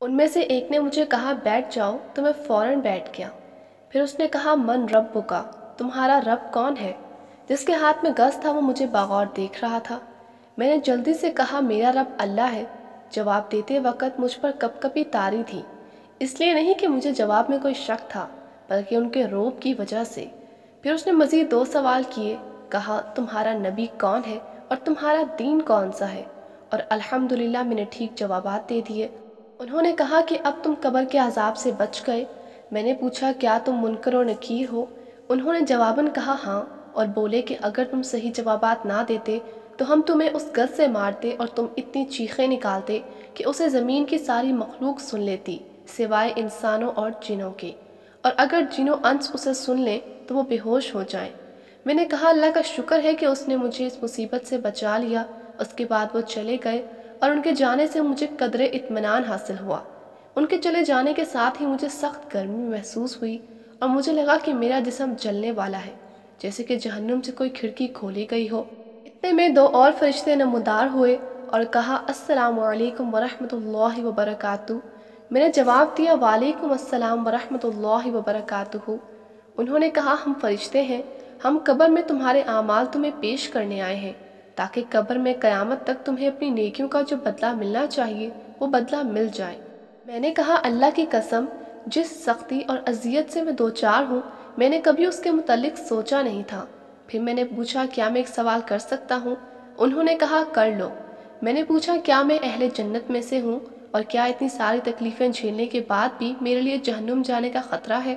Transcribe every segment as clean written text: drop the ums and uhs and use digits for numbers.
ان میں سے ایک نے مجھے کہا بیٹھ جاؤ تو میں فوراً بیٹھ گیا۔ پھر اس نے کہا من ربکا، تمہارا رب کون ہے؟ جس کے ہاتھ میں گز تھا وہ مجھے بغور دیکھ رہا تھا۔ میں نے جلدی سے کہا میرا رب اللہ ہے۔ جواب دیتے وقت مجھ پر کپ کپی طاری تھی، اس لیے نہیں کہ مجھے جواب میں کوئی شک تھا بلکہ ان کے روب کی وجہ سے۔ پھر اس نے مزید 2 سوال کیے، کہا تمہارا نبی کون ہے اور تمہارا دین کون سا ہے؟ اور الحمدللہ میں نے ٹھیک جوابات دے دیے۔ انہوں نے کہا کہ اب تم قبر کے عذاب سے بچ گئے۔ میں نے پوچھا کیا تم منکر و نکیر ہو؟ انہوں نے جواباً کہا ہاں، اور بولے کہ اگر تم صحیح جوابات نہ دیتے تو ہم تمہیں اس گز سے مارتے اور تم اتنی چیخیں نکالتے کہ اسے زمین کی ساری مخلوق سن لیتی سوائے انسانوں اور جنوں کے، اور اگر جن و انس اسے سن لیں تو وہ بے ہوش ہو جائیں۔ میں نے کہا اللہ کا شکر ہے کہ اس نے مجھے اس مصیبت سے بچا لیا۔ اس کے بعد وہ چلے گئے اور ان کے جانے سے مجھے قدر اطمینان حاصل ہوا۔ ان کے چلے جانے کے ساتھ ہی مجھے سخت گرمی محسوس ہوئی اور مجھے لگا کہ میرا جسم جلنے والا ہے، جیسے کہ جہنم سے کوئی کھڑکی کھولی گئی ہو۔ اتنے میں 2 اور فرشتے نمودار ہوئے اور کہا السلام علیکم ورحمۃ اللہ وبرکاتہ۔ میں نے جواب دیا وعلیکم السلام ورحمۃ اللہ وبرکاتہ۔ انہوں نے کہا ہم فرشتے ہیں، ہم قبر میں تمہارے اعمال تمہیں پیش کرنے آئے ہیں تاکہ قبر میں قیامت تک تمہیں اپنی نیکیوں کا جو بدلہ ملنا چاہیے وہ بدلہ مل جائے۔ میں نے کہا اللہ کی قسم، جس سختی اور اذیت سے میں دوچار ہوں میں نے کبھی اس کے متعلق سوچا نہیں تھا۔ پھر میں نے پوچھا کیا میں ایک سوال کر سکتا ہوں؟ انہوں نے کہا کر لو۔ میں نے پوچھا کیا میں اہل جنت میں سے ہوں اور کیا اتنی ساری تکلیفیں جھیلنے کے بعد بھی میرے لیے جہنم جانے کا خطرہ ہے؟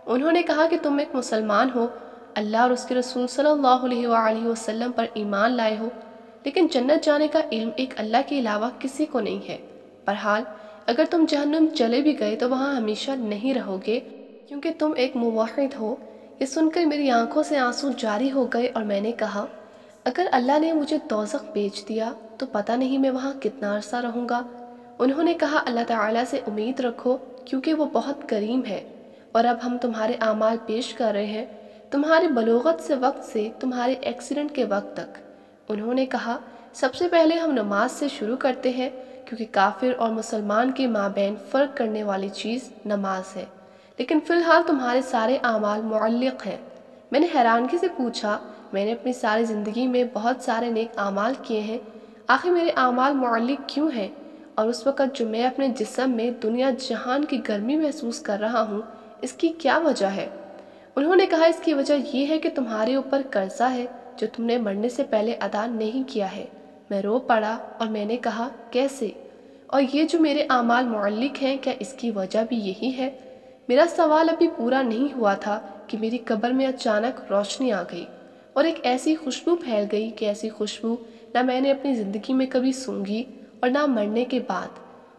انہوں نے کہا کہ تم ایک مسلمان ہو، اللہ اور اس کے رسول صلی اللہ علیہ وآلہ وسلم پر ایمان لائے ہو، لیکن جنت جانے کا علم ایک اللہ کے علاوہ کسی کو نہیں ہے۔ بہرحال اگر تم جہنم چلے بھی گئے تو وہاں ہمیشہ نہیں رہو گے کیونکہ تم ایک موحد ہو۔ یہ سن کر میری آنکھوں سے آنسو جاری ہو گئے اور میں نے کہا اگر اللہ نے مجھے دوزخ بھیج دیا تو پتہ نہیں میں وہاں کتنا عرصہ رہوں گا۔ انہوں نے کہا اللہ تعالیٰ سے امید رکھو کیونکہ وہ بہت کریم ہے، اور اب ہم تمہارے اعمال پیش کر رہے ہیں تمہاری بلوغت سے وقت سے تمہارے ایکسیڈنٹ کے وقت تک۔ انہوں نے کہا سب سے پہلے ہم نماز سے شروع کرتے ہیں کیونکہ کافر اور مسلمان کے مابین فرق کرنے والی چیز نماز ہے، لیکن فی الحال تمہارے سارے اعمال معلق ہیں۔ میں نے حیرانگی سے پوچھا میں نے اپنی ساری زندگی میں بہت سارے نیک اعمال کیے ہیں، آخر میرے اعمال معلق کیوں ہیں؟ اور اس وقت جو میں اپنے جسم میں دنیا جہان کی گرمی محسوس کر رہا ہوں اس کی کیا وجہ ہے؟ انہوں نے کہا اس کی وجہ یہ ہے کہ تمہارے اوپر قرضہ ہے جو تم نے مرنے سے پہلے ادا نہیں کیا ہے۔ میں رو پڑا اور میں نے کہا کیسے؟ اور یہ جو میرے اعمال معلق ہیں کیا اس کی وجہ بھی یہی ہے؟ میرا سوال ابھی پورا نہیں ہوا تھا کہ میری قبر میں اچانک روشنی آ گئی اور ایک ایسی خوشبو پھیل گئی کہ ایسی خوشبو نہ میں نے اپنی زندگی میں کبھی سونگھی اور نہ مرنے کے بعد۔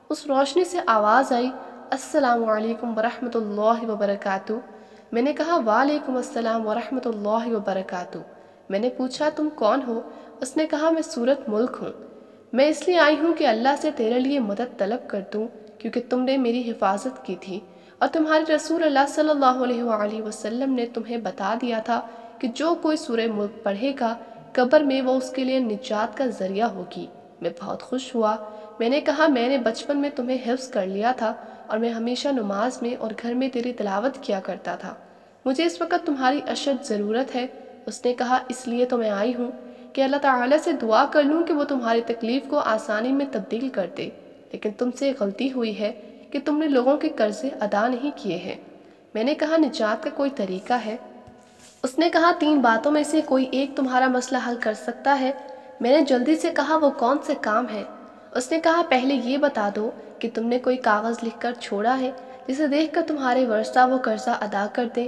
اس روشنی سے آواز آئی السلام علیکم ورحمۃ اللہ وبرکاتہ۔ میں نے کہا وعلیکم السلام ورحمۃ اللہ وبرکاتہ۔ میں نے پوچھا تم کون ہو؟ اس نے کہا میں سورت ملک ہوں، میں اس لیے آئی ہوں کہ اللہ سے تیرے لیے مدد طلب کر دوں کیونکہ تم نے میری حفاظت کی تھی اور تمہارے رسول اللہ صلی اللہ علیہ وآلہ وسلم نے تمہیں بتا دیا تھا کہ جو کوئی سورہ ملک پڑھے گا قبر میں وہ اس کے لیے نجات کا ذریعہ ہوگی۔ میں بہت خوش ہوا۔ میں نے کہا میں نے بچپن میں تمہیں حفظ کر لیا تھا اور میں ہمیشہ نماز میں اور گھر میں تیری تلاوت کیا کرتا تھا، مجھے اس وقت تمہاری اشد ضرورت ہے۔ اس نے کہا اس لیے تو میں آئی ہوں کہ اللہ تعالیٰ سے دعا کر لوں کہ وہ تمہاری تکلیف کو آسانی میں تبدیل کر دے، لیکن تم سے غلطی ہوئی ہے کہ تم نے لوگوں کے قرضے ادا نہیں کیے ہیں۔ میں نے کہا نجات کا کوئی طریقہ ہے؟ اس نے کہا 3 باتوں میں سے کوئی ایک تمہارا مسئلہ حل کر سکتا ہے۔ میں نے جلدی سے کہا وہ کون سے کام ہے؟ اس نے کہا پہلے یہ بتا دو کہ تم نے کوئی کاغذ لکھ کر چھوڑا ہے جسے دیکھ کر تمہارے ورثہ وہ قرضہ ادا کر دیں۔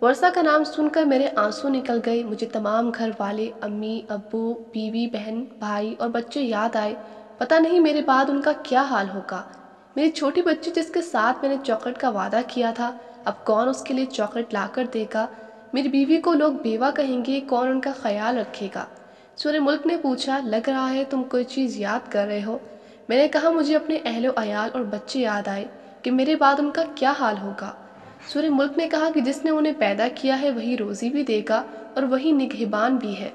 ورثہ کا نام سن کر میرے آنسو نکل گئے۔ مجھے تمام گھر والے، امی، ابو، بیوی، بہن، بھائی اور بچے یاد آئے۔ پتہ نہیں میرے بعد ان کا کیا حال ہوگا۔ میری چھوٹی بچی جس کے ساتھ میں نے چاکلیٹ کا وعدہ کیا تھا اب کون اس کے لیے چاکلیٹ لا کر دے گا؟ میری بیوی کو لوگ بیوہ کہیں گے، کون ان کا خیال رکھے گا؟ سورہ ملک نے پوچھا لگ رہا ہے تم کوئی چیز یاد کر رہے ہو۔ میں نے کہا مجھے اپنے اہل و عیال اور بچے یاد آئے کہ میرے بعد ان کا کیا حال ہوگا۔ سورہ ملک نے کہا کہ جس نے انہیں پیدا کیا ہے وہی روزی بھی دے گا اور وہی نگہبان بھی ہے۔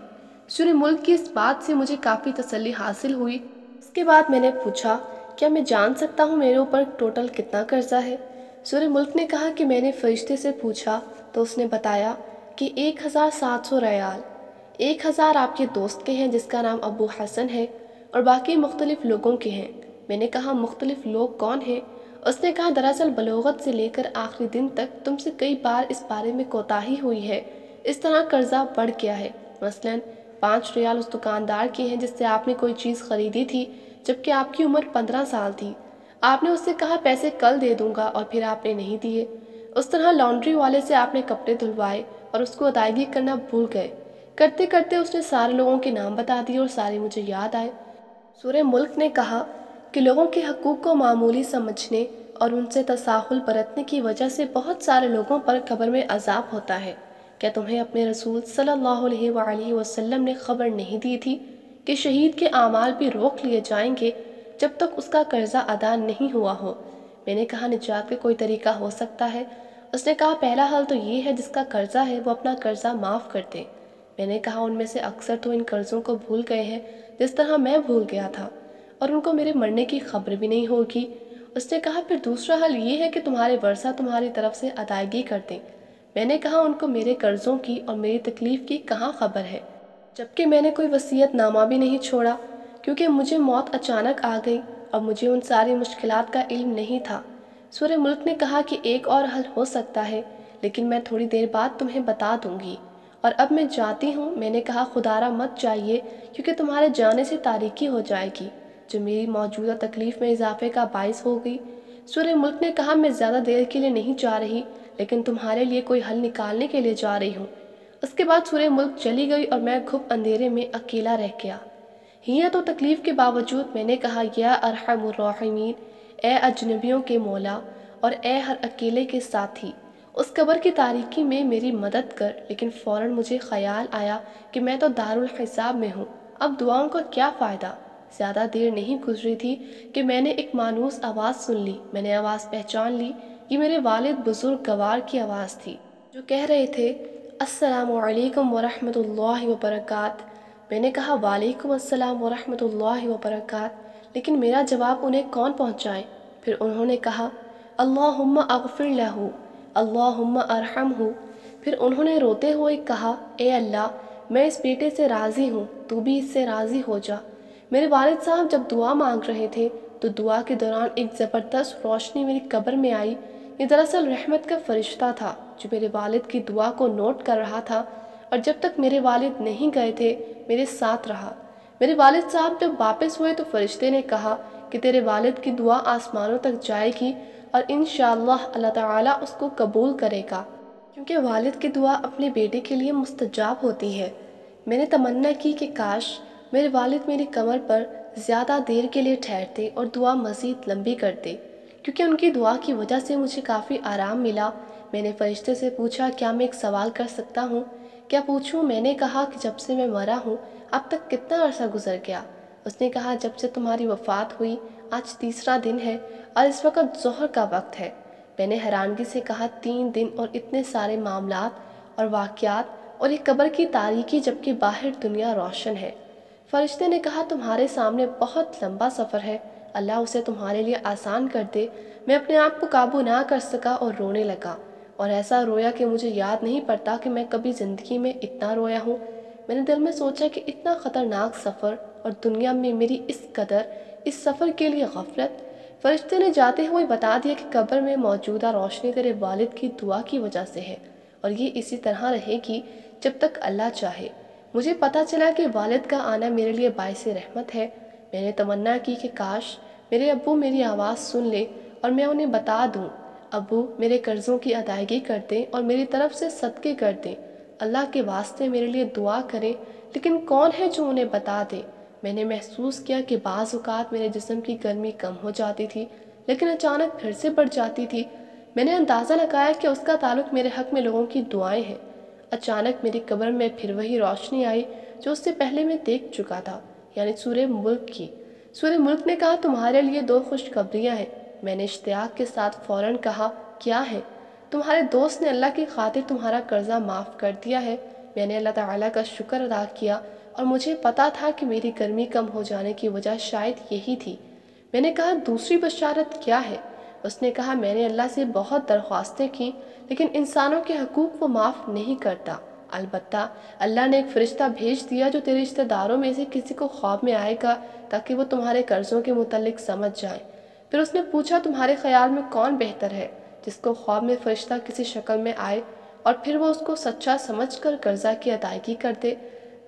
سورہ ملک کی اس بات سے مجھے کافی تسلی حاصل ہوئی۔ اس کے بعد میں نے پوچھا کیا میں جان سکتا ہوں میرے اوپر ٹوٹل کتنا قرضہ ہے؟ سورہ ملک نے کہا کہ میں نے فرشتے سے پوچھا تو اس نے بتایا کہ 1700 ریال۔ 1000 آپ کے دوست کے ہیں جس کا نام ابو حسن ہے اور باقی مختلف لوگوں کے ہیں۔ میں نے کہا مختلف لوگ کون ہیں؟ اس نے کہا دراصل بلوغت سے لے کر آخری دن تک تم سے کئی بار اس بارے میں کوتاہی ہوئی ہے، اس طرح قرضہ بڑھ گیا ہے۔ مثلاً 5 ریال اس دکاندار کے ہیں جس سے آپ نے کوئی چیز خریدی تھی جبکہ آپ کی عمر 15 سال تھی۔ آپ نے اس سے کہا پیسے کل دے دوں گا اور پھر آپ نے نہیں دیے۔ اس طرح لانڈری والے سے آپ نے کپڑے دھلوائے اور اس کو ادائیگی کرنا بھول گئے۔ کرتے کرتے اس نے سارے لوگوں کے نام بتا دیے اور سارے مجھے یاد آئے۔ سورہ ملک نے کہا کہ لوگوں کے حقوق کو معمولی سمجھنے اور ان سے تساہل برتنے کی وجہ سے بہت سارے لوگوں پر قبر میں عذاب ہوتا ہے۔ کیا تمہیں اپنے رسول صلی اللہ علیہ وآلہ وسلم نے خبر نہیں دی تھی کہ شہید کے اعمال بھی روک لیے جائیں گے جب تک اس کا قرضہ ادا نہیں ہوا ہو؟ میں نے کہا نجات کا کوئی طریقہ ہو سکتا ہے؟ اس نے کہا پہلا حل تو یہ ہے جس کا قرضہ ہے وہ اپنا قرضہ معاف کر دے۔ میں نے کہا ان میں سے اکثر تو ان قرضوں کو بھول گئے ہیں جس طرح میں بھول گیا تھا، اور ان کو میرے مرنے کی خبر بھی نہیں ہوگی۔ اس نے کہا پھر دوسرا حل یہ ہے کہ تمہارے ورثہ تمہاری طرف سے ادائیگی کر دیں۔ میں نے کہا ان کو میرے قرضوں کی اور میری تکلیف کی کہاں خبر ہے، جبکہ میں نے کوئی وصیت نامہ بھی نہیں چھوڑا، کیونکہ مجھے موت اچانک آ گئی اور مجھے ان ساری مشکلات کا علم نہیں تھا۔ سورہ ملک نے کہا کہ ایک اور حل ہو سکتا ہے لیکن میں تھوڑی دیر بعد تمہیں بتا دوں گی، اور اب میں جاتی ہوں۔ میں نے کہا خدا را مت جائیے کیونکہ تمہارے جانے سے تاریکی ہو جائے گی جو میری موجودہ تکلیف میں اضافے کا باعث ہوگی۔ سورہ ملک نے کہا میں زیادہ دیر کے لیے نہیں جا رہی لیکن تمہارے لیے کوئی حل نکالنے کے لیے جا رہی ہوں۔ اس کے بعد سورہ ملک چلی گئی اور میں گھپ اندھیرے میں اکیلا رہ گیا۔ ہیت و تکلیف کے باوجود میں نے کہا یا ارحم الراحمین، اے اجنبیوں کے مولا اور اے ہر اکیلے کے ساتھی، اس قبر کی تاریکی میں میری مدد کر۔ لیکن فوراً مجھے خیال آیا کہ میں تو دارالحساب میں ہوں، اب دعاؤں کا کیا فائدہ؟ زیادہ دیر نہیں گزری تھی کہ میں نے ایک مانوس آواز سن لی۔ میں نے آواز پہچان لی، یہ میرے والد بزرگ گوار کی آواز تھی جو کہہ رہے تھے السلام علیکم ورحمۃ اللہ وبرکاتہ۔ میں نے کہا وعلیکم السلام ورحمۃ اللہ وبرکاتہ، لیکن میرا جواب انہیں کون پہنچائے؟ پھر انہوں نے کہا اللہم اغفر لہ، اللہم ارحمہ۔ پھر انہوں نے روتے ہوئے کہا اے اللہ میں اس بیٹے سے راضی ہوں، تو بھی اس سے راضی ہو جا۔ میرے والد صاحب جب دعا مانگ رہے تھے تو دعا کے دوران ایک زبردست روشنی میری قبر میں آئی۔ یہ دراصل رحمت کا فرشتہ تھا جو میرے والد کی دعا کو نوٹ کر رہا تھا اور جب تک میرے والد نہیں گئے تھے میرے ساتھ رہا۔ میرے والد صاحب جب واپس ہوئے تو فرشتے نے کہا کہ تیرے والد کی دعا آسمانوں تک جائے گی اور انشاءاللہ اللہ تعالیٰ اس کو قبول کرے گا، کیونکہ والد کی دعا اپنے بیٹے کے لیے مستجاب ہوتی ہے۔ میں نے تمنا کی کہ کاش میرے والد میری کمر پر زیادہ دیر کے لیے ٹھہرتے اور دعا مزید لمبی کرتے، کیونکہ ان کی دعا کی وجہ سے مجھے کافی آرام ملا۔ میں نے فرشتے سے پوچھا کیا میں ایک سوال کر سکتا ہوں؟ کیا پوچھوں؟ میں نے کہا کہ جب سے میں مرا ہوں اب تک کتنا عرصہ گزر گیا؟ اس نے کہا جب سے تمہاری وفات ہوئی آج تیسرا دن ہے اور اس وقت ظہر کا وقت ہے۔ میں نے حیرانگی سے کہا 3 دن اور اتنے سارے معاملات اور واقعات اور ایک قبر کی تاریکی جبکہ باہر دنیا روشن ہے۔ فرشتے نے کہا تمہارے سامنے بہت لمبا سفر ہے، اللہ اسے تمہارے لیے آسان کر دے۔ میں اپنے آپ کو قابو نہ کر سکا اور رونے لگا، اور ایسا رویا کہ مجھے یاد نہیں پڑتا کہ میں کبھی زندگی میں اتنا رویا ہوں۔ میں نے دل میں سوچا کہ اتنا خطرناک سفر اور دنیا میں میری اس قدر اس سفر کے لیے غفلت۔ فرشتے نے جاتے ہوئے بتا دیا کہ قبر میں موجودہ روشنی تیرے والد کی دعا کی وجہ سے ہے اور یہ اسی طرح رہے گی جب تک اللہ چاہے۔ مجھے پتہ چلا کہ والد کا آنا میرے لیے باعث رحمت ہے۔ میں نے تمنا کی کہ کاش میرے ابو میری آواز سن لے اور میں انہیں بتا دوں ابو میرے قرضوں کی ادائیگی کر دیں اور میری طرف سے صدقے کر دیں، اللہ کے واسطے میرے لیے دعا کریں، لیکن کون ہے جو انہیں بتا دے؟ میں نے محسوس کیا کہ بعض اوقات میرے جسم کی گرمی کم ہو جاتی تھی لیکن اچانک پھر سے بڑھ جاتی تھی۔ میں نے اندازہ لگایا کہ اس کا تعلق میرے حق میں لوگوں کی دعائیں ہیں۔ اچانک میری قبر میں پھر وہی روشنی آئی جو اس سے پہلے میں دیکھ چکا تھا، یعنی سورہ ملک کی۔ سورہ ملک نے کہا تمہارے لیے 2 خوشخبریاں ہیں۔ میں نے اشتیاق کے ساتھ فوراً کہا کیا ہے؟ تمہارے دوست نے اللہ کی خاطر تمہارا قرضہ معاف کر دیا ہے۔ میں نے اللہ تعالیٰ کا شکر ادا کیا اور مجھے پتا تھا کہ میری گرمی کم ہو جانے کی وجہ شاید یہی تھی۔ میں نے کہا دوسری بشارت کیا ہے؟ اس نے کہا میں نے اللہ سے بہت درخواستیں کی لیکن انسانوں کے حقوق وہ معاف نہیں کرتا، البتہ اللہ نے ایک فرشتہ بھیج دیا جو تیرے رشتہ داروں میں سے کسی کو خواب میں آئے گا تاکہ وہ تمہارے قرضوں کے متعلق سمجھ جائیں۔ پھر اس نے پوچھا تمہارے خیال میں کون بہتر ہے، جس کو خواب میں فرشتہ کسی شکل میں آئے اور پھر وہ اس کو سچا سمجھ کر قرضہ کی ادائیگی کر دے؟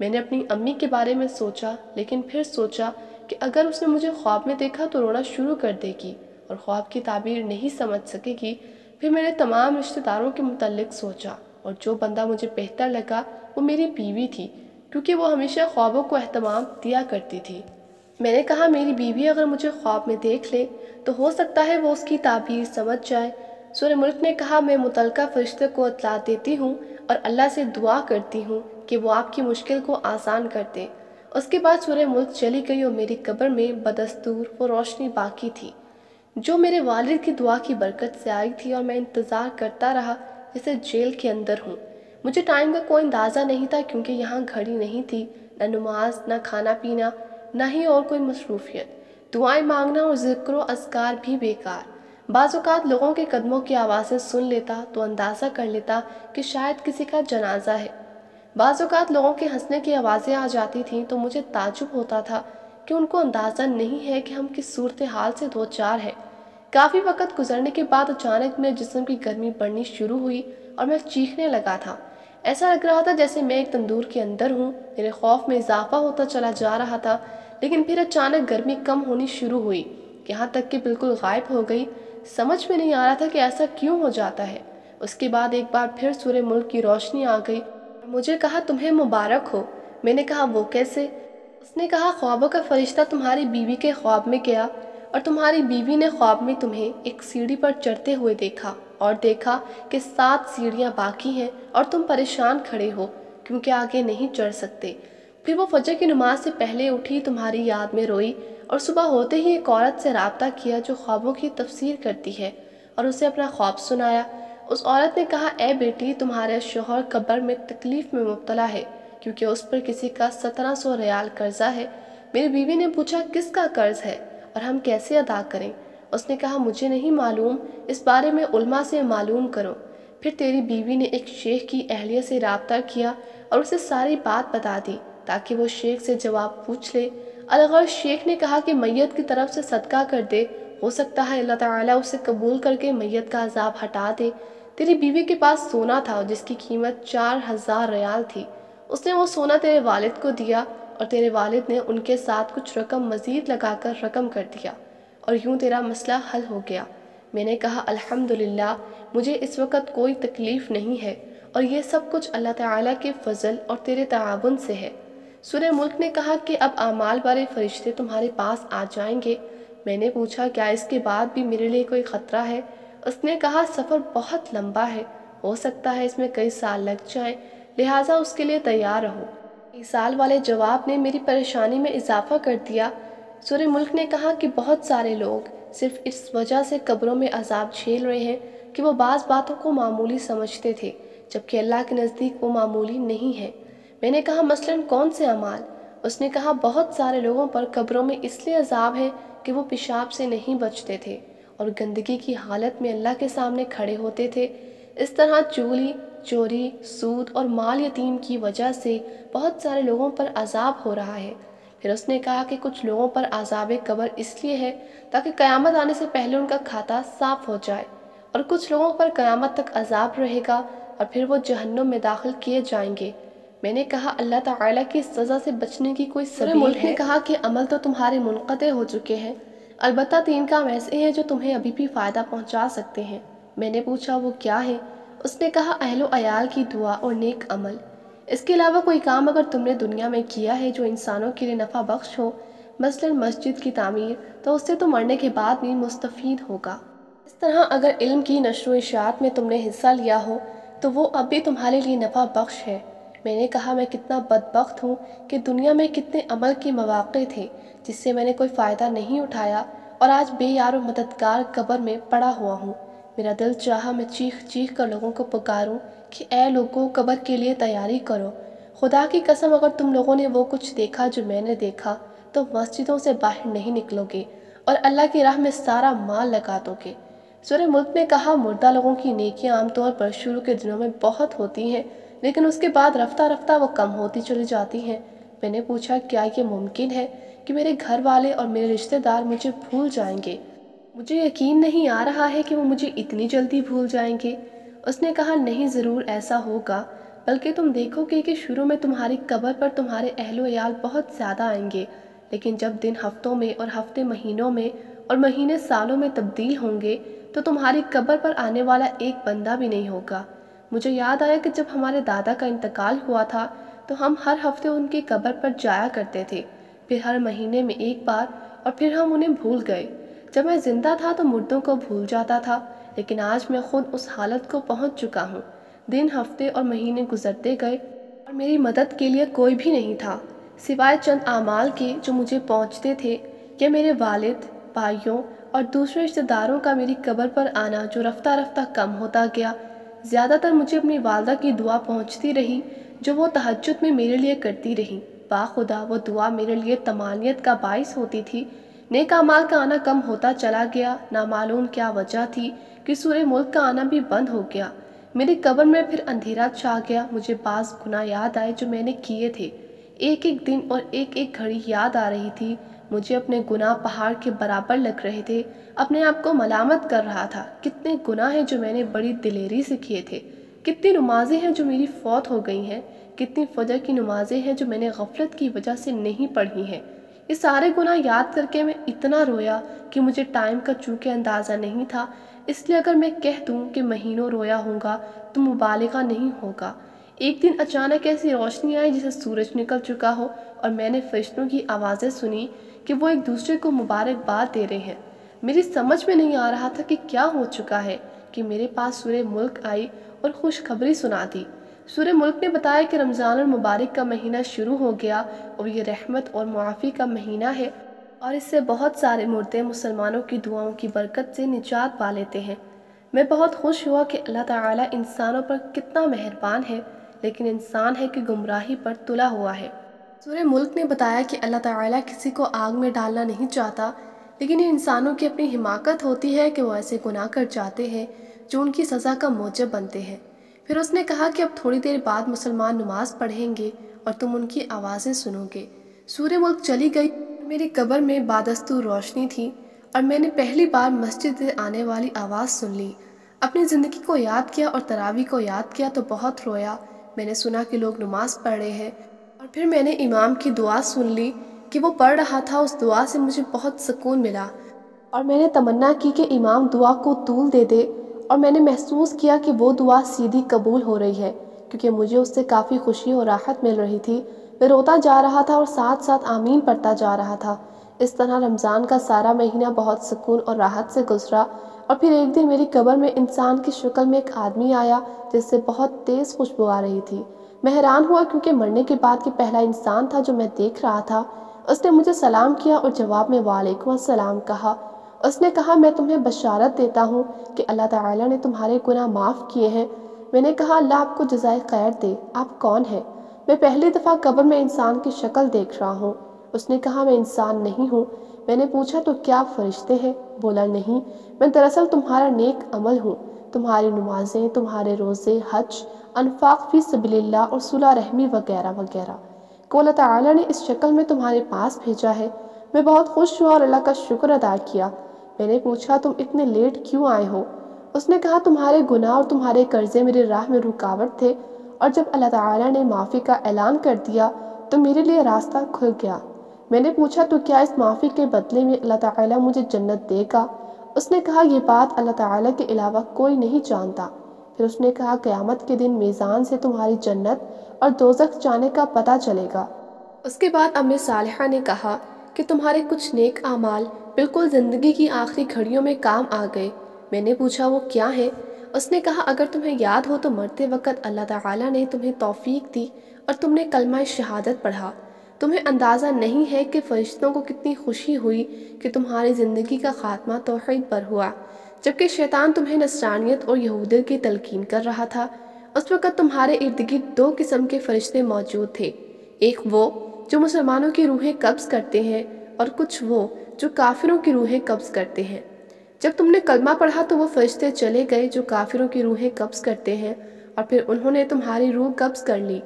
میں نے اپنی امی کے بارے میں سوچا لیکن پھر سوچا کہ اگر اس نے مجھے خواب میں دیکھا تو رونا شروع کر دے گی اور خواب کی تعبیر نہیں سمجھ سکے گی۔ پھر میں نے تمام رشتہ داروں کے متعلق سوچا اور جو بندہ مجھے بہتر لگا وہ میری بیوی تھی، کیونکہ وہ ہمیشہ خوابوں کو اہتمام دیا کرتی تھی۔ میں نے کہا میری بیوی اگر مجھے خواب میں دیکھ لے تو ہو سکتا ہے وہ اس کی تعبیر سمجھ جائے۔ سورہ ملک نے کہا میں متعلقہ فرشتے کو اطلاع دیتی ہوں اور اللہ سے دعا کرتی ہوں کہ وہ آپ کی مشکل کو آسان کر دے۔ اس کے بعد سورہ ملک چلی گئی اور میری قبر میں بدستور وہ روشنی باقی تھی جو میرے والد کی دعا کی برکت سے آئی تھی، اور میں انتظار کرتا رہا جیسے جیل کے اندر ہوں۔ مجھے ٹائم کا کوئی اندازہ نہیں تھا کیونکہ یہاں گھڑی نہیں تھی، نہ نماز، نہ کھانا پینا، نہ ہی اور کوئی مصروفیت۔ دعائیں مانگنا اور ذکر و اذکار بھی بیکار۔ بعض اوقات لوگوں کے قدموں کی آوازیں سن لیتا تو اندازہ کر لیتا کہ شاید کسی کا جنازہ ہے۔ بعض اوقات لوگوں کے ہنسنے کی آوازیں آ جاتی تھیں تو مجھے تعجب ہوتا تھا کہ ان کو اندازہ نہیں ہے کہ ہم کس صورتحال سے دوچار ہیں۔ کافی وقت گزرنے کے بعد اچانک میرے جسم کی گرمی بڑھنی شروع ہوئی اور میں چیخنے لگا تھا۔ ایسا لگ رہا تھا جیسے میں ایک تندور کے اندر ہوں۔ میرے خوف میں اضافہ ہوتا چلا جا رہا تھا لیکن پھر اچانک گرمی کم ہونی شروع ہوئی، یہاں تک کہ بالکل غائب ہو گئی۔ سمجھ میں نہیں آ رہا تھا کہ ایسا کیوں ہو جاتا ہے۔ اس کے بعد ایک بار پھر سورہ ملک کی روشنی آ گئی اور مجھے کہا تمہیں مبارک ہو۔ میں نے کہا وہ کیسے؟ اس نے کہا خوابوں کا فرشتہ تمہاری بیوی کے خواب میں گیا اور تمہاری بیوی نے خواب میں تمہیں ایک سیڑھی پر چڑھتے ہوئے دیکھا اور دیکھا کہ 7 سیڑھیاں باقی ہیں اور تم پریشان کھڑے ہو کیونکہ آگے نہیں چڑھ سکتے۔ پھر وہ فجر کی نماز سے پہلے اٹھی، تمہاری یاد میں روئی اور صبح ہوتے ہی ایک عورت سے رابطہ کیا جو خوابوں کی تفسیر کرتی ہے اور اسے اپنا خواب سنایا۔ اس عورت نے کہا اے بیٹی، تمہارا شوہر قبر میں تکلیف میں مبتلا ہے کیونکہ اس پر کسی کا 1700 ریال قرضہ ہے۔ میری بیوی نے پوچھا کس کا قرض ہے اور ہم کیسے ادا کریں؟ اس نے کہا مجھے نہیں معلوم، اس بارے میں علماء سے معلوم کرو۔ پھر تیری بیوی نے ایک شیخ کی اہلیہ سے رابطہ کیا اور اسے ساری بات بتا دی تاکہ وہ شیخ سے جواب پوچھ لے۔ الغرض شیخ نے کہا کہ میت کی طرف سے صدقہ کر دے، ہو سکتا ہے اللہ تعالیٰ اسے قبول کر کے میت کا عذاب ہٹا دے۔ تیری بیوی کے پاس سونا تھا جس کی قیمت 4000 ریال تھی، اس نے وہ سونا تیرے والد کو دیا اور تیرے والد نے ان کے ساتھ کچھ رقم مزید لگا کر رقم کر دیا اور یوں تیرا مسئلہ حل ہو گیا۔ میں نے کہا الحمدللہ، مجھے اس وقت کوئی تکلیف نہیں ہے اور یہ سب کچھ اللہ تعالیٰ کے فضل اور تیرے تعاون سے ہے۔ سورہ ملک نے کہا کہ اب اعمال والے فرشتے تمہارے پاس آ جائیں گے۔ میں نے پوچھا کیا اس کے بعد بھی میرے لیے کوئی خطرہ ہے؟ اس نے کہا سفر بہت لمبا ہے، ہو سکتا ہے اس میں کئی سال لگ جائیں، لہٰذا اس کے لیے تیار رہو۔ کئی سال والے جواب نے میری پریشانی میں اضافہ کر دیا۔ سورہ ملک نے کہا کہ بہت سارے لوگ صرف اس وجہ سے قبروں میں عذاب جھیل رہے ہیں کہ وہ بعض باتوں کو معمولی سمجھتے تھے جبکہ اللہ کے نزدیک وہ معمولی نہیں ہے۔ میں نے کہا مثلاً کون سے اعمال؟ اس نے کہا بہت سارے لوگوں پر قبروں میں اس لیے عذاب ہے کہ وہ پیشاب سے نہیں بچتے تھے اور گندگی کی حالت میں اللہ کے سامنے کھڑے ہوتے تھے۔ اس طرح چغلی، چوری، سود اور مال یتیم کی وجہ سے بہت سارے لوگوں پر عذاب ہو رہا ہے۔ پھر اس نے کہا کہ کچھ لوگوں پر عذاب قبر اس لیے ہے تاکہ قیامت آنے سے پہلے ان کا کھاتا صاف ہو جائے، اور کچھ لوگوں پر قیامت تک عذاب رہے گا اور پھر وہ جہنم میں داخل کیے جائیں گے۔ میں نے کہا اللہ تعالیٰ کی سزا سے بچنے کی کوئی سبیل ہے؟ ملک نے کہا کہ عمل تو تمہارے منقطع ہو چکے ہیں، البتہ 3 کام ایسے ہیں جو تمہیں ابھی بھی فائدہ پہنچا سکتے ہیں۔ میں نے پوچھا وہ کیا ہے؟ اس نے کہا اہل و عیال کی دعا اور نیک عمل۔ اس کے علاوہ کوئی کام اگر تم نے دنیا میں کیا ہے جو انسانوں کے لیے نفع بخش ہو، مثلا مسجد کی تعمیر، تو اس سے تو مرنے کے بعد بھی مستفید ہوگا۔ اس طرح اگر علم کی نشر و اشاعت میں تم نے حصہ لیا ہو تو وہ اب بھی تمہارے لیے نفع بخش ہے۔ میں نے کہا میں کتنا بدبخت ہوں کہ دنیا میں کتنے عمل کے مواقع تھے جس سے میں نے کوئی فائدہ نہیں اٹھایا اور آج بے یار و مددگار قبر میں پڑا ہوا ہوں۔ میرا دل چاہا میں چیخ چیخ کر لوگوں کو پکاروں کہ اے لوگوں، قبر کے لیے تیاری کرو۔ خدا کی قسم اگر تم لوگوں نے وہ کچھ دیکھا جو میں نے دیکھا تو مسجدوں سے باہر نہیں نکلو گے، اور اللہ کی راہ میں سارا مال لگا دو گے۔ سورہ ملک نے کہا مردہ لوگوں کی نیکیاں عام طور پر شروع کے دنوں میں بہت ہوتی ہیں، لیکن اس کے بعد رفتہ رفتہ وہ کم ہوتی چلی جاتی ہیں۔ میں نے پوچھا کیا یہ ممکن ہے کہ میرے گھر والے اور میرے رشتہ دار مجھے بھول جائیں گے؟ مجھے یقین نہیں آ رہا ہے کہ وہ مجھے اتنی جلدی بھول جائیں گے۔ اس نے کہا نہیں، ضرور ایسا ہوگا، بلکہ تم دیکھو گے کہ شروع میں تمہاری قبر پر تمہارے اہل و عیال بہت زیادہ آئیں گے، لیکن جب دن ہفتوں میں اور ہفتے مہینوں میں اور مہینے سالوں میں تبدیل ہوں گے تو تمہاری قبر پر آنے والا ایک بندہ بھی نہیں ہوگا۔ مجھے یاد آیا کہ جب ہمارے دادا کا انتقال ہوا تھا تو ہم ہر ہفتے ان کی قبر پر جایا کرتے تھے، پھر ہر مہینے میں ایک بار، اور پھر ہم انہیں بھول گئے۔ جب میں زندہ تھا تو مردوں کو بھول جاتا تھا، لیکن آج میں خود اس حالت کو پہنچ چکا ہوں۔ دن، ہفتے اور مہینے گزرتے گئے اور میری مدد کے لیے کوئی بھی نہیں تھا سوائے چند اعمال کے جو مجھے پہنچتے تھے، یا میرے والد، بھائیوں اور دوسرے رشتہ داروں کا میری قبر پر آنا جو رفتہ رفتہ کم ہوتا گیا۔ زیادہ تر مجھے اپنی والدہ کی دعا پہنچتی رہی جو وہ تہجد میں میرے لیے کرتی رہی۔ باخدا وہ دعا میرے لیے طمانینت کا باعث ہوتی تھی۔ نیک اعمال کا آنا کم ہوتا چلا گیا۔ نامعلوم کیا وجہ تھی کہ سورہ ملک کا آنا بھی بند ہو گیا۔ میری قبر میں پھر اندھیرا چھا گیا۔ مجھے بعض گناہ یاد آئے جو میں نے کیے تھے۔ ایک ایک دن اور ایک ایک گھڑی یاد آ رہی تھی۔ مجھے اپنے گناہ پہاڑ کے برابر لگ رہے تھے۔ اپنے آپ کو ملامت کر رہا تھا، کتنے گناہ ہیں جو میں نے بڑی دلیری سے کیے تھے، کتنی نمازیں ہیں جو میری فوت ہو گئی ہیں، کتنی فجر کی نمازیں ہیں جو میں نے غفلت کی وجہ سے نہیں پڑھی ہیں۔ یہ سارے گناہ یاد کر کے میں اتنا رویا کہ مجھے ٹائم کا چونکہ اندازہ نہیں تھا، اس لیے اگر میں کہہ دوں کہ مہینوں رویا ہوگا تو مبالغہ نہیں ہوگا۔ ایک دن اچانک ایسی روشنی آئی جیسے سورج نکل چکا ہو، اور میں نے فرشتوں کی آوازیں سنی کہ وہ ایک دوسرے کو مبارکباد دے رہے ہیں۔ میری سمجھ میں نہیں آ رہا تھا کہ کیا ہو چکا ہے کہ میرے پاس سورہ ملک آئی اور خوشخبری سنا دی۔ سورہ ملک نے بتایا کہ رمضان المبارک کا مہینہ شروع ہو گیا اور یہ رحمت اور معافی کا مہینہ ہے، اور اس سے بہت سارے مردے مسلمانوں کی دعاؤں کی برکت سے نجات پا لیتے ہیں۔ میں بہت خوش ہوا کہ اللہ تعالیٰ انسانوں پر کتنا مہربان ہے، لیکن انسان ہے کہ گمراہی پر تلا ہوا ہے۔ سورہ ملک نے بتایا کہ اللہ تعالیٰ کسی کو آگ میں ڈالنا نہیں چاہتا، لیکن یہ انسانوں کی اپنی حماقت ہوتی ہے کہ وہ ایسے گناہ کر جاتے ہیں جو ان کی سزا کا موجب بنتے ہیں۔ پھر اس نے کہا کہ اب تھوڑی دیر بعد مسلمان نماز پڑھیں گے اور تم ان کی آوازیں سنو گے۔ سورہ ملک چلی گئی، میری قبر میں بادستور روشنی تھی، اور میں نے پہلی بار مسجد سے آنے والی آواز سن لی۔ اپنی زندگی کو یاد کیا اور تراویح کو یاد کیا تو بہت رویا۔ میں نے سنا کہ لوگ نماز پڑھ رہے ہیں، اور پھر میں نے امام کی دعا سن لی کہ وہ پڑھ رہا تھا۔ اس دعا سے مجھے بہت سکون ملا، اور میں نے تمنا کی کہ امام دعا کو طول دے دے، اور میں نے محسوس کیا کہ وہ دعا سیدھی قبول ہو رہی ہے، کیونکہ مجھے اس سے کافی خوشی اور راحت مل رہی تھی۔ میں روتا جا رہا تھا اور ساتھ ساتھ آمین پڑھتا جا رہا تھا۔ اس طرح رمضان کا سارا مہینہ بہت سکون اور راحت سے گزرا، اور پھر ایک دن میری قبر میں انسان کی شکل میں ایک آدمی آیا جس سے بہت تیز خوشبو آ رہی تھی۔ میں حیران ہوا کیونکہ مرنے کے بعد یہ پہلا انسان تھا جو میں دیکھ رہا تھا۔ اس نے مجھے سلام کیا اور جواب میں وعلیکم السلام کہا۔ اس نے کہا میں تمہیں بشارت دیتا ہوں کہ اللہ تعالیٰ نے تمہارے گناہ معاف کیے ہیں۔ میں نے کہا اللہ آپ کو جزائے خیر دے، آپ کون ہیں؟ میں پہلی دفعہ قبر میں انسان کی شکل دیکھ رہا ہوں۔ اس نے کہا میں انسان نہیں ہوں۔ میں نے پوچھا تو کیا آپ فرشتے ہیں؟ بولا نہیں، میں دراصل تمہارا نیک عمل ہوں، تمہاری نمازیں، تمہارے روزے، حج، انفاق فی سبیل اللہ اور صلہ رحمی وغیرہ وغیرہ کو اللہ تعالیٰ نے اس شکل میں تمہارے پاس بھیجا ہے۔ میں بہت خوش ہوا اور اللہ کا شکر ادا کیا۔ میں نے پوچھا تم اتنے لیٹ کیوں آئے ہو؟ اس نے کہا تمہارے گناہ اور تمہارے قرضے میرے راہ میں رکاوٹ تھے، اور جب اللہ تعالیٰ نے معافی کا اعلان کر دیا تو میرے لیے راستہ کھل گیا۔ میں نے پوچھا تو کیا اس معافی کے بدلے میں اللہ تعالیٰ مجھے جنت دے گا؟ اس نے کہا یہ بات اللہ تعالیٰ کے علاوہ کوئی نہیں جانتا۔ پھر اس نے کہا قیامت کے دن میزان سے تمہاری جنت اور دوزخ جانے کا پتہ چلے گا۔ اس کے بعد ام صالحہ نے کہا کہ تمہارے کچھ نیک اعمال بالکل زندگی کی آخری گھڑیوں میں کام آ گئے۔ میں نے پوچھا وہ کیا ہے؟ اس نے کہا اگر تمہیں یاد ہو تو مرتے وقت اللہ تعالیٰ نے تمہیں توفیق دی اور تم نے کلمہ شہادت پڑھا۔ تمہیں اندازہ نہیں ہے کہ فرشتوں کو کتنی خوشی ہوئی کہ تمہاری زندگی کا خاتمہ توحید پر ہوا، جبکہ شیطان تمہیں نصرانیت اور یہودیت کی تلقین کر رہا تھا۔ اس وقت تمہارے ارد گرد دو قسم کے فرشتے موجود تھے، ایک وہ جو مسلمانوں کی روحیں قبض کرتے ہیں، اور کچھ وہ جو کافروں کی روحیں قبض کرتے ہیں۔ جب تم نے کلمہ پڑھا تو وہ فرشتے چلے گئے جو کافروں کی روحیں قبض کرتے ہیں، اور پھر انہوں نے تمہاری روح قبض کر لی۔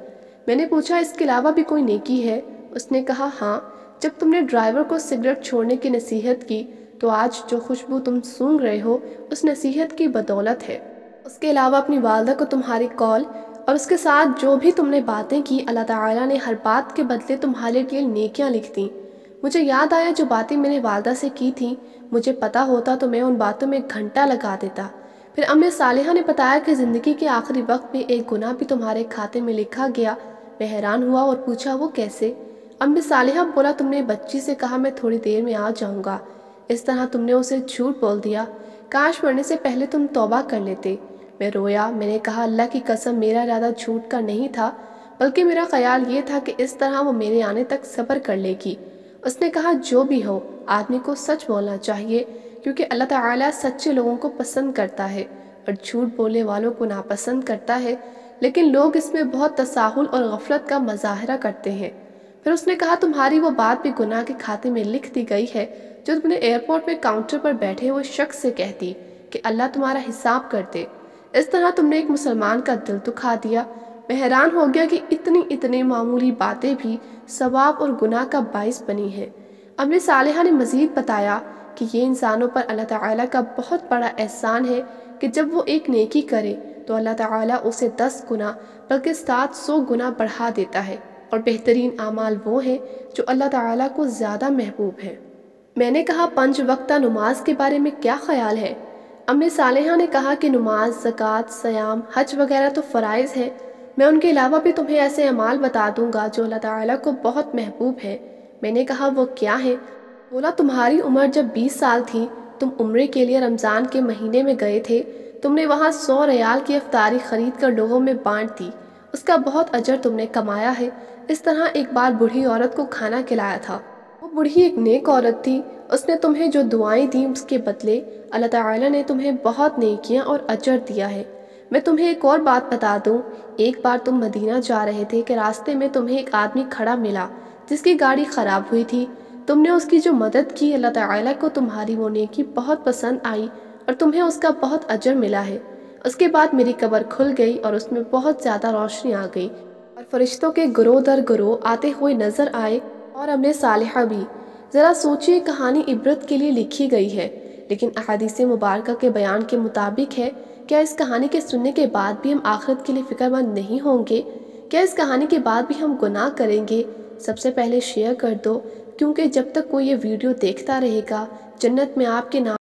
میں نے پوچھا اس کے علاوہ بھی کوئی نیکی ہے؟ اس نے کہا ہاں، جب تم نے ڈرائیور کو سگریٹ چھوڑنے کی نصیحت کی تو آج جو خوشبو تم سونگھ رہے ہو اس نصیحت کی بدولت ہے۔ اس کے علاوہ اپنی والدہ کو تمہاری کال اور اس کے ساتھ جو بھی تم نے باتیں کی، اللہ تعالیٰ نے ہر بات کے بدلے تمہارے لیے نیکیاں لکھ دیں۔ مجھے یاد آیا جو باتیں میں نے والدہ سے کی تھیں، مجھے پتا ہوتا تو میں ان باتوں میں ایک گھنٹہ لگا دیتا۔ پھر ام صالحہ نے بتایا کہ زندگی کے آخری وقت میں ایک گناہ بھی تمہارے کھاتے میں لکھا گیا۔ میں حیران ہوا اور پوچھا وہ کیسے؟ ام صالحہ بولا تم نے بچی سے کہا میں تھوڑی دیر میں آ جاؤں گا، اس طرح تم نے اسے جھوٹ بول دیا۔ کاش مرنے سے پہلے تم توبہ کر لیتے۔ میں رویا، میں نے کہا اللہ کی قسم میرا ارادہ جھوٹ کا نہیں تھا، بلکہ میرا خیال یہ تھا کہ اس طرح وہ میرے آنے تک صبر کر لے گی۔ اس نے کہا جو بھی ہو آدمی کو سچ بولنا چاہیے، کیونکہ اللہ تعالیٰ سچے لوگوں کو پسند کرتا ہے اور جھوٹ بولنے والوں کو ناپسند کرتا ہے، لیکن لوگ اس میں بہت تساہل اور غفلت کا مظاہرہ کرتے ہیں۔ پھر اس نے کہا تمہاری وہ بات بھی گناہ کے کھاتے میں لکھ دی گئی ہے جو تم نے ایئرپورٹ میں کاؤنٹر پر بیٹھے ہوئے شخص سے کہتی کہ اللہ تمہارا حساب کر دے۔ اس طرح تم نے ایک مسلمان کا دل دکھا دیا۔ میں حیران ہو گیا کہ اتنی معمولی باتیں بھی ثواب اور گناہ کا باعث بنی ہیں۔ ام صالحہ نے مزید بتایا کہ یہ انسانوں پر اللہ تعالیٰ کا بہت بڑا احسان ہے کہ جب وہ ایک نیکی کرے تو اللہ تعالیٰ اسے 10 گنا بلکہ 700 گنا بڑھا دیتا ہے، اور بہترین اعمال وہ ہیں جو اللہ تعالیٰ کو زیادہ محبوب ہیں۔ میں نے کہا 5 وقتہ نماز کے بارے میں کیا خیال ہے؟ ام صالحہ نے کہا کہ نماز، زکوٰۃ، سیام، حج وغیرہ تو فرائض ہیں، میں ان کے علاوہ بھی تمہیں ایسے اعمال بتا دوں گا جو اللہ تعالیٰ کو بہت محبوب ہیں۔ میں نے کہا وہ کیا ہیں؟ بولا تمہاری عمر جب 20 سال تھی، تم عمرے کے لیے رمضان کے مہینے میں گئے تھے، تم نے وہاں 100 ریال کی افطاری خرید کر لوگوں میں بانٹ دی، اس کا بہت اجر تم نے کمایا ہے۔ اس طرح ایک بار بوڑھی عورت کو کھانا کھلایا تھا، وہ بوڑھی ایک نیک عورت تھی، اس نے تمہیں جو دعائیں دیں اس کے بدلے اللہ تعالیٰ نے تمہیں بہت نیکیاں اور اجر دیا ہے۔ میں تمہیں ایک اور بات بتا دوں، ایک بار تم مدینہ جا رہے تھے کہ راستے میں تمہیں ایک آدمی کھڑا ملا جس کی گاڑی خراب ہوئی تھی، تم نے اس کی جو مدد کی اللہ تعالیٰ کو تمہاری وہ نیکی بہت پسند آئی اور تمہیں اس کا بہت اجر ملا ہے۔ اس کے بعد میری قبر کھل گئی اور اس میں بہت زیادہ روشنی آ گئی اور فرشتوں کے گروہ در گروہ آتے ہوئے نظر آئے، اور ام صالحہ بھی۔ ذرا سوچئے کہانی عبرت کے لیے لکھی گئی ہے، لیکن احادیث مبارکہ کے بیان کے مطابق ہے۔ کیا اس کہانی کے سننے کے بعد بھی ہم آخرت کے لیے فکر مند نہیں ہوں گے؟ کیا اس کہانی کے بعد بھی ہم گناہ کریں گے؟ سب سے پہلے شیئر کر دو، کیونکہ جب تک کوئی یہ ویڈیو دیکھتا رہے گا جنت میں آپ کے نام